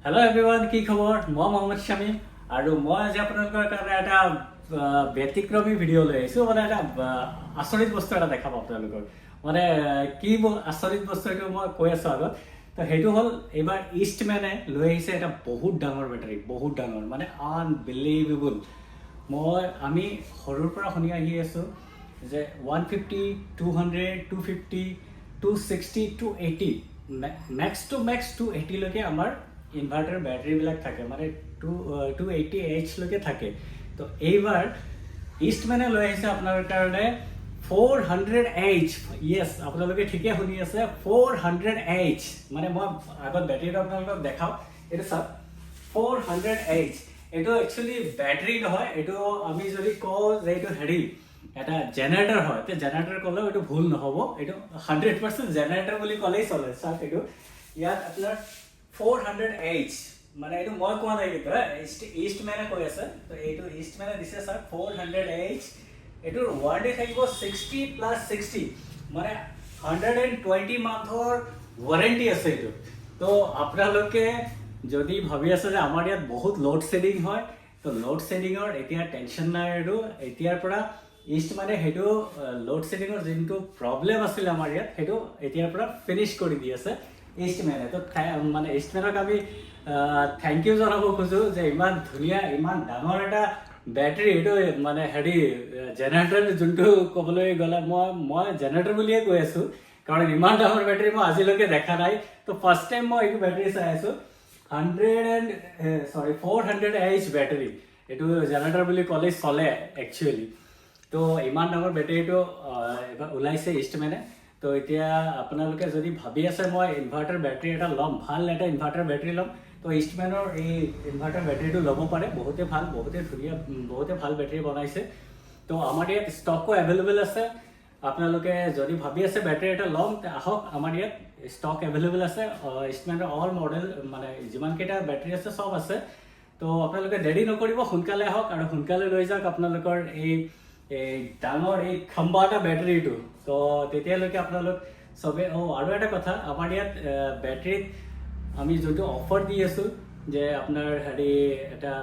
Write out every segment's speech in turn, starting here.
Hello' everyone, কি খবৰ? মই মহম্মদ শামীম আৰু মই আজি আপোনালোকৰ কাৰণে এটা ব্যতিক্ৰমী ভিডিঅ' লৈ আহিছোঁ। মানে এটা আচৰিত বস্তু এটা দেখাম আপোনালোকৰ। মানে কি আচৰিত বস্তু এইটো মই কৈ আছোঁ আগত। তো সেইটো হ'ল এইবাৰ ইষ্টমেনে লৈ আহিছে এটা বহুত ডাঙৰ বেটাৰী, বহুত ডাঙৰ, মানে আনবিলিভেবল। আমি সৰুৰ পৰা শুনি আহি আছোঁ যে 150, 200, 250, 260, 280, মেক্স টু মেক্স 280লৈকে আমাৰ ইনভাৰ্টাৰ বেটাৰীবিলাক থাকে, মানে 280H লৈকে থাকে। তো এইবাৰ ইষ্টমেনে লৈ আহিছে আপোনাৰ কাৰণে 400H। য়েছ, আপোনালোকে ঠিকে শুনি আছে, 400H। মানে মই আগত বেটাৰীটো আপোনালোকক দেখাওঁ। এইটো চাওক, 400H। এইটো একচুৱেলি বেটাৰী নহয়, এইটো আমি যদি কওঁ যে এইটো এটা জেনেৰেটৰ হয়, তো জেনেৰেটৰ ক'লেও এইটো ভুল নহ'ব। এইটো 100% জেনেৰেটৰ বুলি ক'লেই চলে। চাওক, এইটো ইয়াত আপোনাৰ 400H, মানে এইটো মই কোৱা নাই, কিন্তু ইষ্টমেনে কৈ আছে। তো এইটো ইষ্টমেনে দিছে চাওক 400H। এইটোৰ ৱাৰেণ্টি থাকিব 60+60, মানে 120 মান্থৰ ৱাৰেণ্টি আছে এইটো। তো আপোনালোকে যদি ভাবি আছে যে আমাৰ ইয়াত বহুত লোড শ্বেডিং হয়, তো লোড শ্বেডিঙৰ এতিয়া টেনশ্যন নাই। আৰু এতিয়াৰ পৰা ইষ্টমেনে সেইটো লোড শ্বেডিঙৰ যোনটো প্ৰব্লেম আছিলে আমাৰ ইয়াত, সেইটো এতিয়াৰ পৰা ফিনিছ কৰি দি আছে ইষ্টমেনে। তো মানে ইষ্টমেনক আমি থেংক ইউ জনাব খোজোঁ যে ইমান ধুনীয়া, ইমান ডাঙৰ এটা বেটাৰী। এইটো মানে জেনেৰেটৰ যোনটো ক'বলৈ গ'লে মই জেনেৰেটৰ বুলিয়ে কৈ আছোঁ, কাৰণ ইমান ডাঙৰ বেটাৰী মই আজিলৈকে দেখা নাই। তো ফাৰ্ষ্ট টাইম মই এইটো বেটাৰী চাই আছোঁ। 400H বেটাৰী, এইটো জেনেৰেটৰ বুলি ক'লেই চলে একচুৱেলি। তো ইমান ডাঙৰ বেটাৰীটো এবাৰ ওলাইছে ইষ্টমেনে। তো এতিয়া আপোনালোকে যদি ভাবি আছে মই ইনভাৰ্টাৰ বেটাৰী এটা ল'ম, ভাল এটা ইনভাৰ্টাৰ বেটাৰী ল'ম, তো ইষ্টমেনৰ এই ইনভাৰ্টাৰ বেটাৰীটো ল'ব পাৰে। বহুতে ভাল, বহুতে ধুনীয়া, বহুতে ভাল বেটাৰী বনাইছে। তো আমাৰ ইয়াত ষ্টকো এভেইলেবল আছে। আপোনালোকে যদি ভাবি আছে বেটাৰী এটা ল'ম, আহক, আমাৰ ইয়াত ষ্টক এভেইলেবল আছে। ইষ্টমেনৰ অল মডেল, মানে যিমানকেইটা বেটাৰী আছে চব আছে। তো আপোনালোকে দেৰি নকৰিব, সোনকালে আহক আৰু সোনকালে লৈ যাওক আপোনালোকৰ এই ডাঙৰ এই খম্বা এটা বেটাৰীটো। তো তেতিয়ালৈকে আপোনালোক চবে আৰু এটা কথা, আমাৰ ইয়াত বেটাৰীত আমি যোনটো অফাৰ দি আছোঁ, যে আপোনাৰ এটা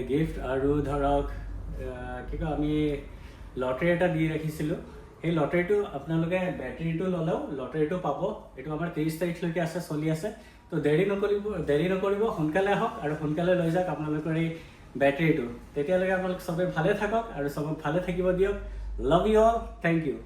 গিফ্ট আৰু ধৰক কি কয়, আমি লটাৰী এটা দি ৰাখিছিলোঁ। সেই লটাৰীটো আপোনালোকে বেটাৰীটো ল'লেও লটাৰীটো পাব। এইটো আমাৰ 30 তাৰিখলৈকে আছে, চলি আছে। তো দেৰি নকৰিব, সোনকালে আহক আৰু সোনকালে লৈ যাওক আপোনালোকৰ এই বেটাৰীটো। তেতিয়ালৈকে আপোনালোক চবে ভালে থাকক আৰু চবক ভালে থাকিব দিয়ক। Love you all, thank U.